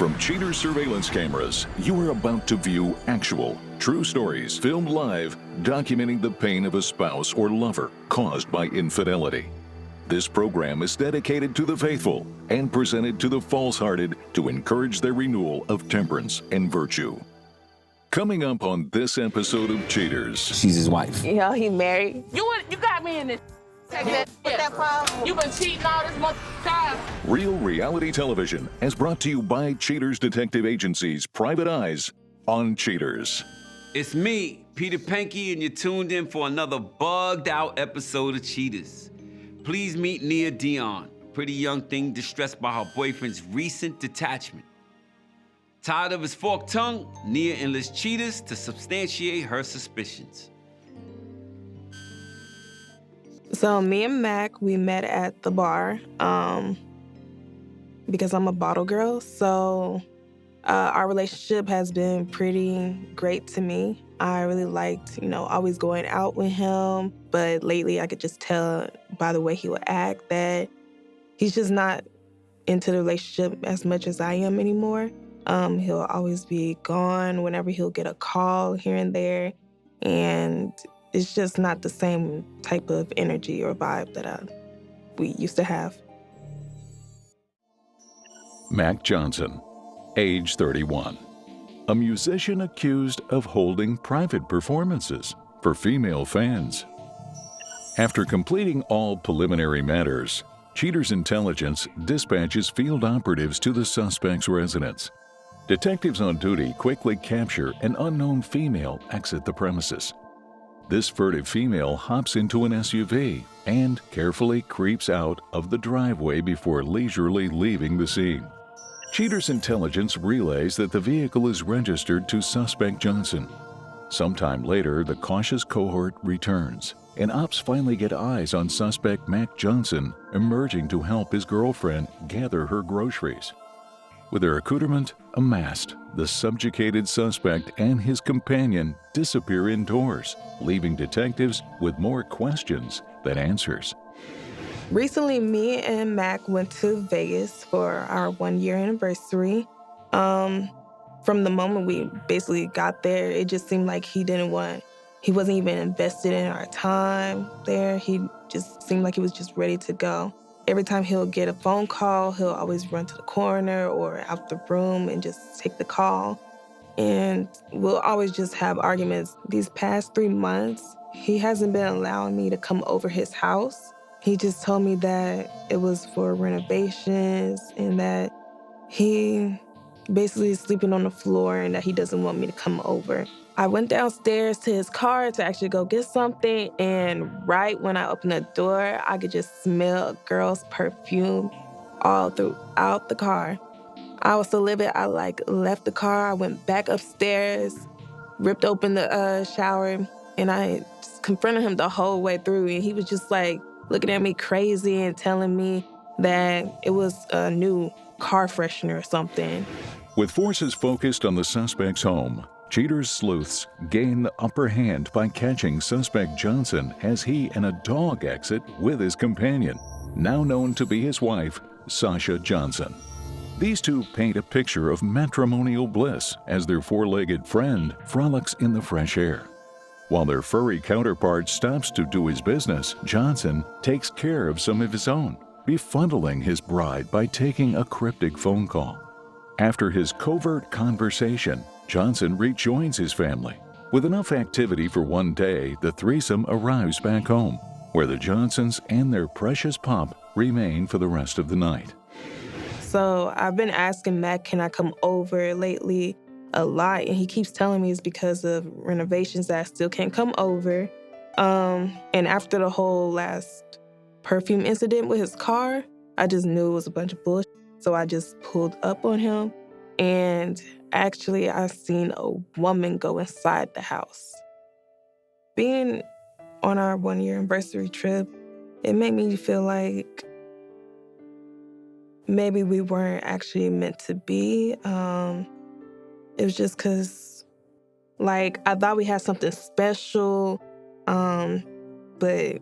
From cheater surveillance cameras, you are about to view actual, true stories filmed live, documenting the pain of a spouse or lover caused by infidelity. This program is dedicated to the faithful and presented to the false-hearted to encourage their renewal of temperance and virtue. Coming up on this episode of Cheaters. She's his wife. You know, he married. You got me in this. Take that problem. You been cheating all this month time. Real reality television is brought to you by Cheaters Detective Agency's Private Eyes on Cheaters. It's me, Peter Panky, and you're tuned in for another bugged-out episode of Cheaters. Please meet Nia Deon, pretty young thing distressed by her boyfriend's recent detachment. Tired of his forked tongue, Nia enlists cheaters to substantiate her suspicions. So me and Mac, we met at the bar because I'm a bottle girl. So our relationship has been pretty great to me. I really liked, always going out with him. But lately I could just tell by the way he would act that he's just not into the relationship as much as I am anymore. He'll always be gone whenever he'll get a call here and there. And it's just not the same type of energy or vibe that we used to have. Mac Johnson, age 31. A musician accused of holding private performances for female fans. After completing all preliminary matters, Cheaters Intelligence dispatches field operatives to the suspect's residence. Detectives on duty quickly capture an unknown female exit the premises. This furtive female hops into an SUV and carefully creeps out of the driveway before leisurely leaving the scene. Cheaters Intelligence relays that the vehicle is registered to suspect Johnson. Sometime later, the cautious cohort returns, and ops finally get eyes on suspect Mac Johnson emerging to help his girlfriend gather her groceries. With their accoutrement amassed, the subjugated suspect and his companion disappear indoors, leaving detectives with more questions than answers. Recently, me and Mac went to Vegas for our 1-year anniversary. From the moment we basically got there, it just seemed like he wasn't even invested in our time there. He just seemed like he was just ready to go. Every time he'll get a phone call, he'll always run to the corner or out the room and just take the call. And we'll always just have arguments. These past 3 months, he hasn't been allowing me to come over his house. He just told me that it was for renovations and that he basically is sleeping on the floor and that he doesn't want me to come over. I went downstairs to his car to actually go get something, and right when I opened the door, I could just smell a girl's perfume all throughout the car. I was so livid, I left the car, I went back upstairs, ripped open the shower, and I just confronted him the whole way through, and he was just looking at me crazy and telling me that it was a new car freshener or something. With forces focused on the suspect's home, Cheaters sleuths gain the upper hand by catching suspect Johnson as he and a dog exit with his companion, now known to be his wife, Sasha Johnson. These two paint a picture of matrimonial bliss as their four-legged friend frolics in the fresh air. While their furry counterpart stops to do his business, Johnson takes care of some of his own, befuddling his bride by taking a cryptic phone call. After his covert conversation, Johnson rejoins his family. With enough activity for one day, the threesome arrives back home, where the Johnsons and their precious pup remain for the rest of the night. So I've been asking Mac, can I come over lately a lot? And he keeps telling me it's because of renovations that I still can't come over. And after the whole last perfume incident with his car, I just knew it was a bunch of bullshit. So I just pulled up on him. And actually, I seen a woman go inside the house. Being on our 1-year anniversary trip, it made me feel like maybe we weren't actually meant to be. It was just because, I thought we had something special, but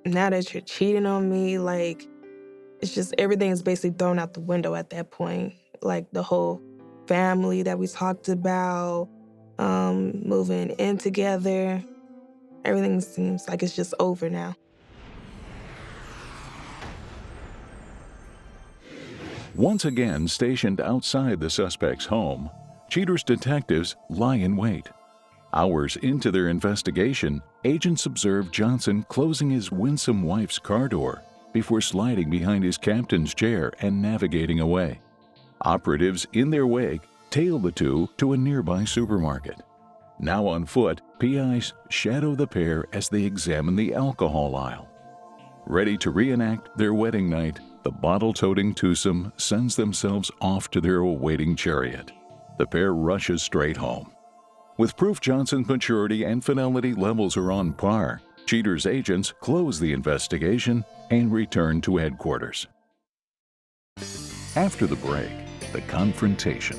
now that you're cheating on me, it's just everything's basically thrown out the window at that point. like the whole family that we talked about, moving in together. Everything seems like it's just over now. Once again stationed outside the suspect's home, Cheater's detectives lie in wait. Hours into their investigation, agents observe Johnson closing his winsome wife's car door before sliding behind his captain's chair and navigating away. Operatives in their wake tail the two to a nearby supermarket. Now on foot, PIs shadow the pair as they examine the alcohol aisle. Ready to reenact their wedding night, the bottle-toting twosome sends themselves off to their awaiting chariot. The pair rushes straight home. With proof Johnson's maturity and fidelity levels are on par, Cheater's agents close the investigation and return to headquarters. After the break, the confrontation.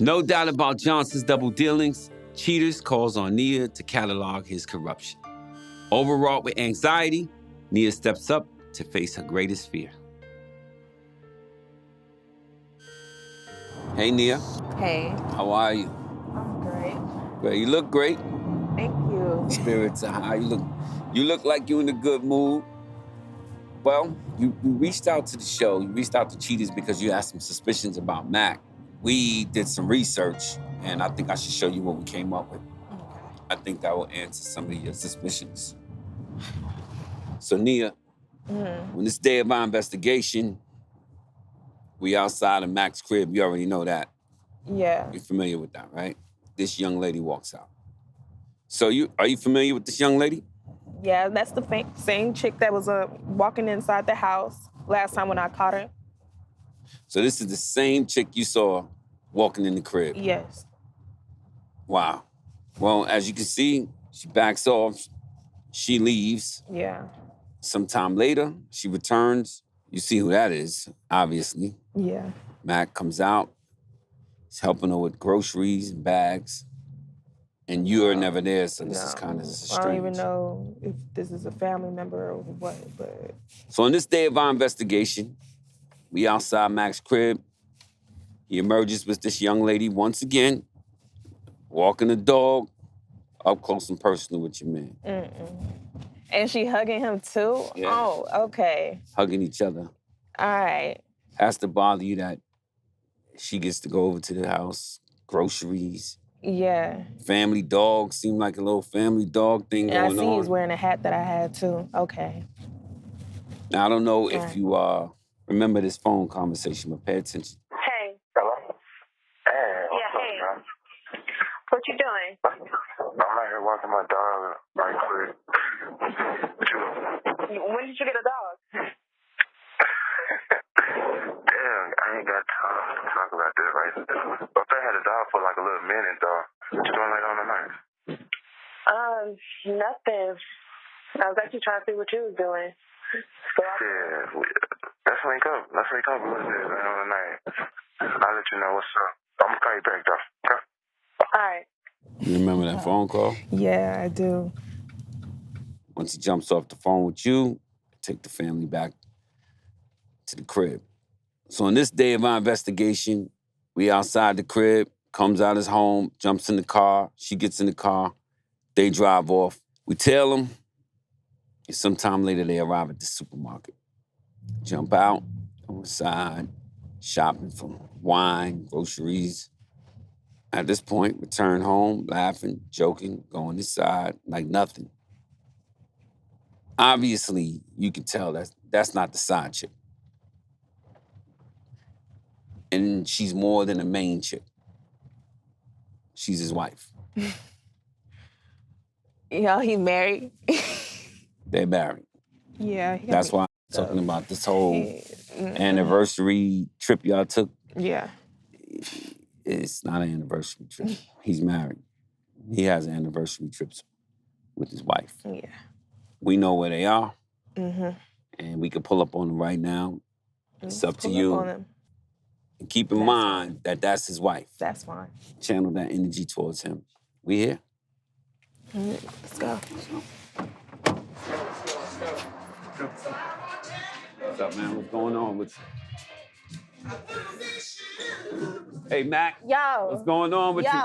No doubt about Johnson's double dealings, Cheaters calls on Nia to catalog his corruption. Overwrought with anxiety, Nia steps up to face her greatest fear. Hey, Nia. Hey, How are you? I'm great. Well, you look great. Thank you. Spirits are high. You look like you're in a good mood. Well, you reached out to the show. You reached out to Cheaters because you had some suspicions about Mac. We did some research, and I think I should show you what we came up with. Okay. I think that will answer some of your suspicions. So, Nia, on this day of our investigation, we outside of Mac's crib. You already know that. Yeah. You're familiar with that, right? This young lady walks out. So are you familiar with this young lady? Yeah, that's the same chick that was walking inside the house last time when I caught her. So this is the same chick you saw walking in the crib? Yes. Wow. Well, as you can see, she backs off. She leaves. Yeah. Sometime later, she returns. You see who that is, obviously. Yeah. Mac comes out. He's helping her with groceries and bags. And you're never there, so this is kind of strange. I don't even know if this is a family member or what, but... So on this day of our investigation, we outside Mac's crib. He emerges with this young lady once again, walking the dog, up close and personal with your man. And she hugging him too? Yeah. Oh, okay. Hugging each other. All right. Has to bother you that she gets to go over to the house, groceries, Yeah. family dog, seemed like a little family dog thing And I going see on. he's wearing a hat that I had too. Okay. Now, I don't know if you remember this phone conversation, but pay attention. Hey. Hello? Hey, Yeah, hey. What you doing? I'm out here walking my dog right quick. When did you get a dog? Damn, I ain't got time to talk about this right now. But I had a dog for like a little minute, though. What you doing later on tonight? Nothing. I was actually trying to see what you was doing. So Yeah, let's link up. Let's link up a little bit later on tonight. I'll let you know what's up. I'm gonna call you back, though. Okay? all right. You remember that phone call? Yeah, I do. Once he jumps off the phone with you, take the family back to the crib. So on this day of our investigation, we outside the crib, comes out his home, jumps in the car, she gets in the car, they drive off. We tail them, and sometime later they arrive at the supermarket. Jump out, on the side, shopping for wine, groceries. At this point, return home, laughing, joking, going inside like nothing. Obviously, you can tell that's not the side chick. And she's more than a main chick. She's his wife. You know, he married. They're married. Yeah. That's why I'm talking about this whole anniversary trip y'all took. Yeah. It's not an anniversary trip. He's married. He has anniversary trips with his wife. Yeah. We know where they are, Mm-hmm. and we can pull up on them right now. It's up to Pull you. up on him. And keep in mind that that's his wife. That's fine. Channel that energy towards him. We here? All right, let's go. What's up, man? What's going on with you? Hey, Mac. Yo. What's going on with you?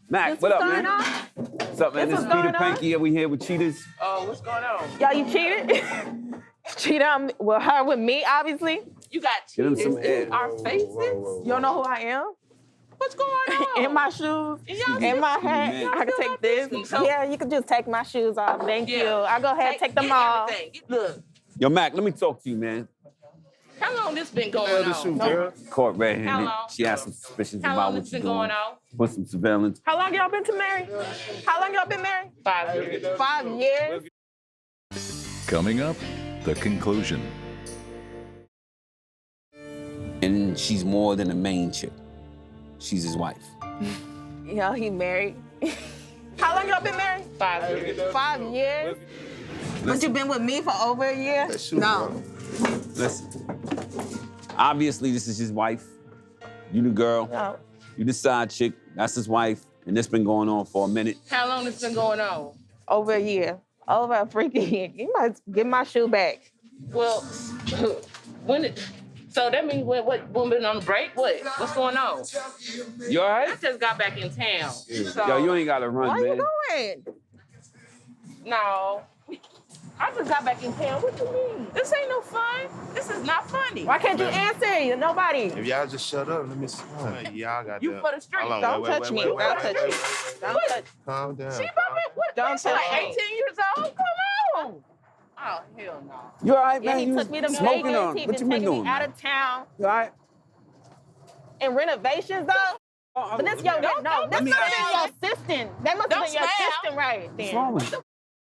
Mac, what up, man? On? What's up, man? This is Peter Panky, and we here with Cheetahs. Oh, what's going on? Yo, you cheated? Cheated on with her, with me, obviously. You got Get him cheaters some air. in our faces? You don't know who I am? What's going on? In my shoes, in my hat. man. I can take this. Yeah, you can just take my shoes off. Thank you. I'll go ahead and take them off. Look, Yo, Mac, let me talk to you, man. how long this been going on? Caught red-handed. How long? She has some suspicions How about long what this you're been doing. going on? Put some surveillance. How long y'all been married? How long y'all been married? 5 years. 5 years. Coming up, the conclusion. And she's more than a main chick. She's his wife. Yo, he married. How long y'all been married? 5 years. 5 years. But you been with me for over a year? No. Listen, obviously this is his wife. You the girl. No. You the side chick. That's his wife. And this been going on for a minute. How long this been going on? Over a year. Over a freaking year. You must give my shoe back. Well, so that means when been on the break? What's going on? You all I right? just got back in town. So, Yo, you ain't gotta run, Why man. you going? No. I just got back in town. What you mean? This ain't no fun. This is not funny. Why can't you answer? Nobody. If y'all just shut up, let me see. Y'all got You that. for the street. Hold on, Don't wait, touch me. wait, Don't wait, touch wait, me. wait, Don't wait. touch. Calm down. She what? Don't She like touch me. 18 years old? Come on. Oh, hell no. You all right, Yeah, man? he You took me to smoking Vegas. on. He What been you been taking doing, me out man? of town. You all right? And renovations, though? But this your, no, this must have been your assistant. That must have been your smile. assistant right What's then. wrong with you?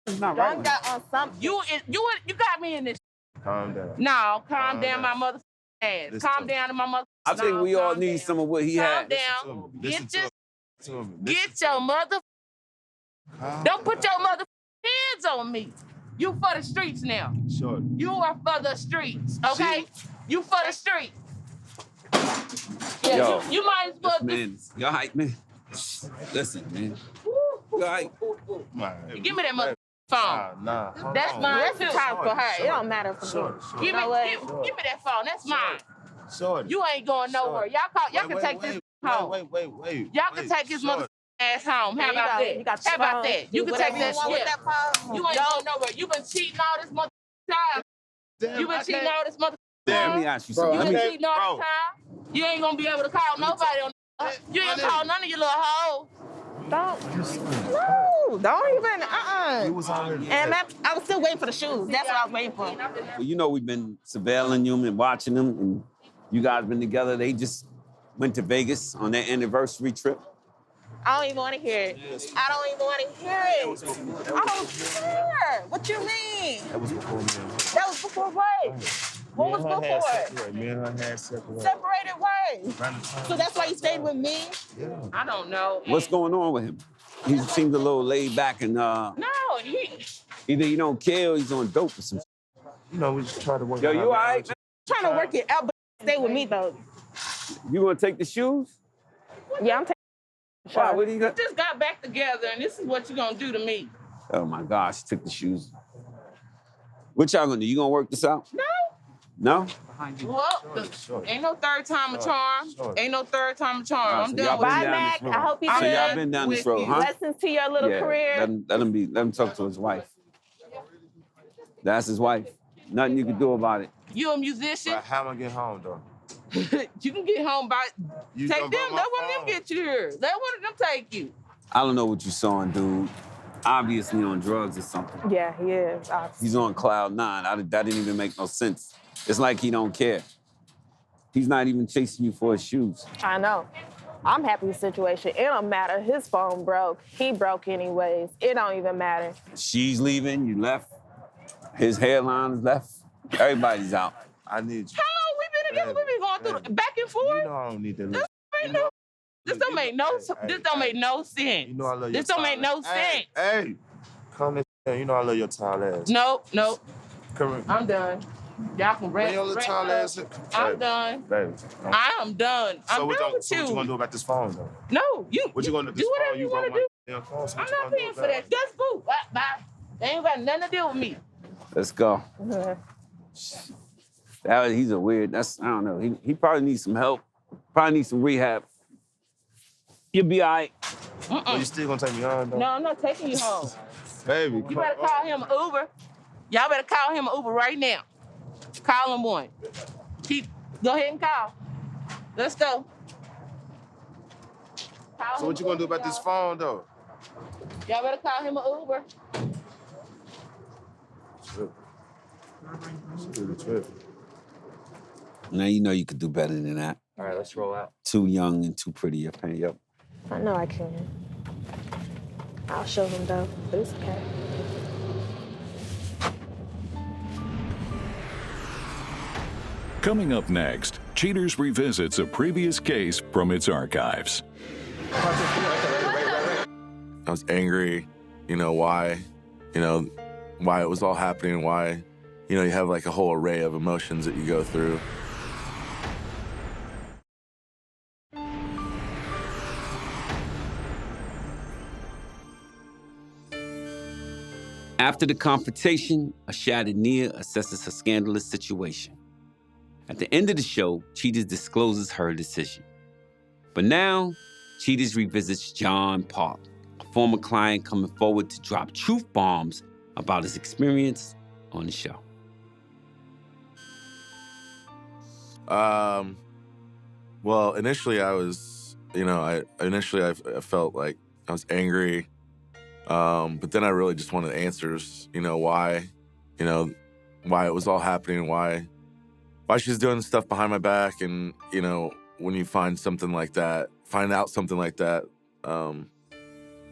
It's not right. Don't got on something. You got me in this. Calm down. No, calm down my mother ass. Listen Calm to me. down to my mother. I think we all calm need down. some of what he Calm had. down. Listen Get to me. Get your mother. Don't put your mother hands on me. You for the streets now. Sure. You are for the streets, okay? You for the streets. Yeah, Yo, you might as well Man, you all right, man? Listen, man. You all right? give me that mother phone. Nah. That's mine Let's too. talk for her. It don't matter for me. Shorty. Give me, know what? give me that phone. That's mine. Shorty. You ain't going nowhere. Y'all can take this home. Wait. Y'all can take his mother ass home. How There you about go. that? You got How your about phone. that? You Do can take whatever that you want with shit. that phone. You ain't going nowhere. You been cheating all this mother time. You been cheating all this mother Let me time. ask you something. You Let been me, cheating all this time. You ain't gonna be able to call nobody on. You ain't gonna call none of your little hoes. Don't even, You was already. And I was still waiting for the shoes. That's what I was waiting for. well, you know we've been surveilling you and watching them, and you guys been together. They just went to Vegas on their anniversary trip. I don't even want to hear it. I don't even want to hear it. I don't care. What you mean? That was before me and her. That was before what? What was before? Me and her had separated. Separated ways. So that's why you stayed with me? I don't know. What's going on with him? He seems a little laid back and No, either he don't care or he's on dope or something. You know, we just tried to work Yo, out you our all right, marriage. man? Trying to work it out, but stay with me though. You gonna take the shoes? Yeah, I'm taking. Why? What do you got? just got back together, and this is what you gonna do to me. Oh my gosh, took the shoes. What y'all gonna do? You gonna work this out? No. No? Well, ain't no third time a charm. Ain't no third time a charm. I'm so done y'all with been Bye, down Mac. this road. I hope you So good. y'all been down this road, huh? Blessings to your little career. Let him talk to his wife. That's his wife. Nothing you can do about it. You a musician? But how am I get home, though? You can get home by You take gonna them. buy my Let one of them phone. get you here. Let one of them take you. I don't know what you saw, dude. Obviously on drugs or something. Yeah, he is. He's on cloud nine. That didn't even make no sense. It's like he don't care. He's not even chasing you for his shoes. I know. I'm happy with the situation. It don't matter. His phone broke. He broke anyways. It don't even matter. She's leaving, you left. His hairline is left. Everybody's out. I need you. How long we been together? We been going through the back and forth. You know I don't need that. This ain't no. This don't make no. This don't make no sense. You know I love your This don't make no tall- sense. Hey, come in. You know I love your tall ass. Nope. Come in. I'm done. Y'all can Bring rest. your little tall ass. I'm done. Baby. I am done. I'm done with So what you you. gonna do about this phone, though? No, you. What you gonna do? Do whatever you want to do. Yeah, call us. I'm not paying for that. Just boo. Bye. They ain't got nothing to do with me. Let's go. He's a weird, I don't know. He probably needs some help. Probably needs some rehab. You'll be all right. Well, you still gonna take me home, though? No, I'm not taking you home. Baby, You better call him an Uber. Y'all better call him an Uber right now. Call him one. Go ahead and call. Let's go. So what you gonna do about this phone, though? Y'all better call him an Uber. Now you know you could do better than that. All right, let's roll out. Too young and too pretty, you're paying up. I know I can. I'll show him though, but it's okay. Coming up next, Cheaters revisits a previous case from its archives. I was angry, why it was all happening, why, you have like a whole array of emotions that you go through. After the confrontation, a shattered Nia assesses her scandalous situation. At the end of the show, Cheaters discloses her decision. But now, Cheaters revisits John Park, a former client coming forward to drop truth bombs about his experience on the show. Well, initially I was, I felt like I was angry. But then I really just wanted answers, why it was all happening, why she's doing stuff behind my back. And, when you find out something like that,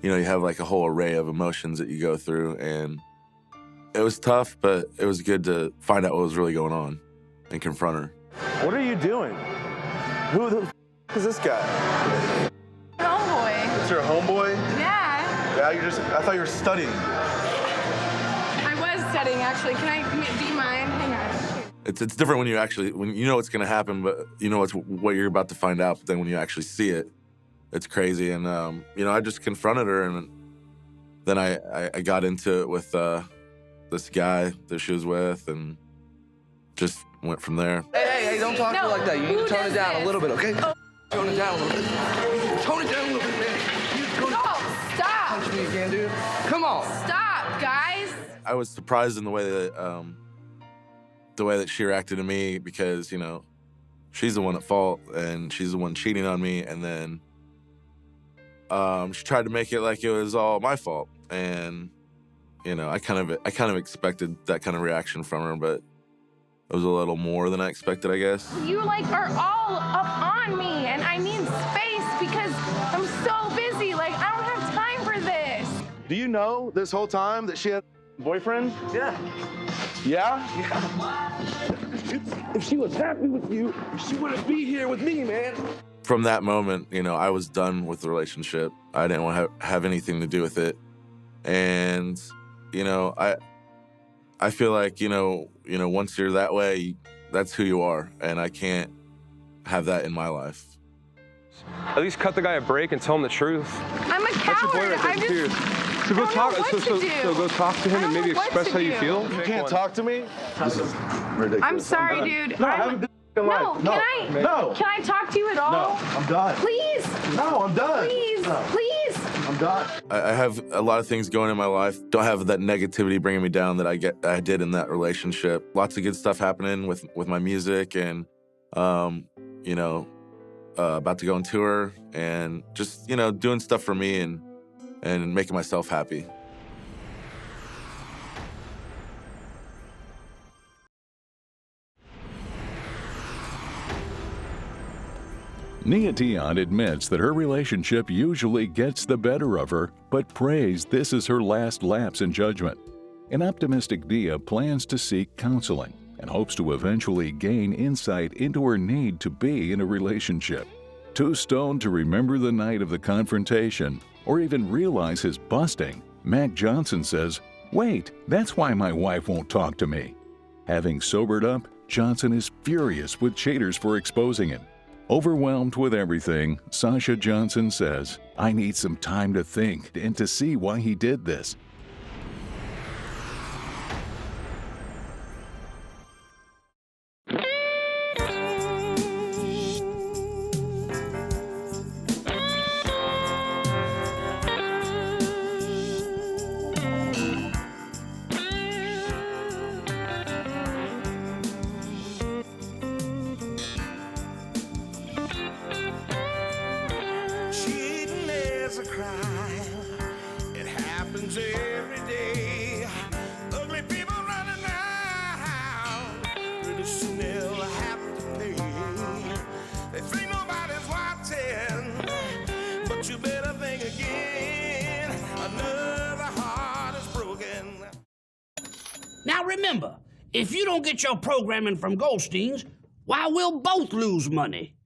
you have like a whole array of emotions that you go through. And it was tough, but it was good to find out what was really going on and confront her. What are you doing? Who the f is this guy? Homeboy. It's your homeboy? Yeah. Yeah, I thought you were studying. I was studying, actually. Do you mind? Hang on. It's different when you know what's going to happen, but you know what you're about to find out. But then when you actually see it, it's crazy. And, I just confronted her, and then I got into it with this guy that she was with, and just went from there. Hey, don't talk to her like that. You need to tone it down a little bit, okay? Tone it down a little bit. Tone it down a little bit, man. No, stop. Punch me again, dude. Come on. Stop, guys. I was surprised in the way that she reacted to me, because, she's the one at fault, and she's the one cheating on me, and then she tried to make it like it was all my fault. And, I kind of expected that kind of reaction from her, but it was a little more than I expected, I guess. You are all up on me, and I need space because I'm so busy. I don't have time for this. Do you know this whole time that she had a boyfriend? Yeah. Yeah? Yeah. If she was happy with you, she wouldn't be here with me, man. From that moment, I was done with the relationship. I didn't want to have anything to do with it. And, I feel like, once you're that way, that's who you are. And I can't have that in my life. At least cut the guy a break and tell him the truth. I'm a coward. So go talk. So go talk to him and maybe express how you feel. You can't talk to me? This is ridiculous. I'm sorry, dude. No, have a good life. Can I talk to you at all? No, I'm done. Please. No, I'm done. Please. No. Please. I'm done. I have a lot of things going in my life. Don't have that negativity bringing me down that I did in that relationship. Lots of good stuff happening with my music, and about to go on tour, and just doing stuff for me and making myself happy. Nia Deon admits that her relationship usually gets the better of her, but prays this is her last lapse in judgment. An optimistic Nia plans to seek counseling and hopes to eventually gain insight into her need to be in a relationship. Too stoned to remember the night of the confrontation or even realize his busting, Mac Johnson says, "Wait, that's why my wife won't talk to me." Having sobered up, Johnson is furious with Cheaters for exposing him. Overwhelmed with everything, Sasha Johnson says, "I need some time to think and to see why he did this." A crime. It happens every day. Ugly people running around. Pretty soon they'll have to pay. They think nobody's watching, but you better think again. Another heart is broken. Now remember, if you don't get your programming from Goldstein's, why, we'll both lose money.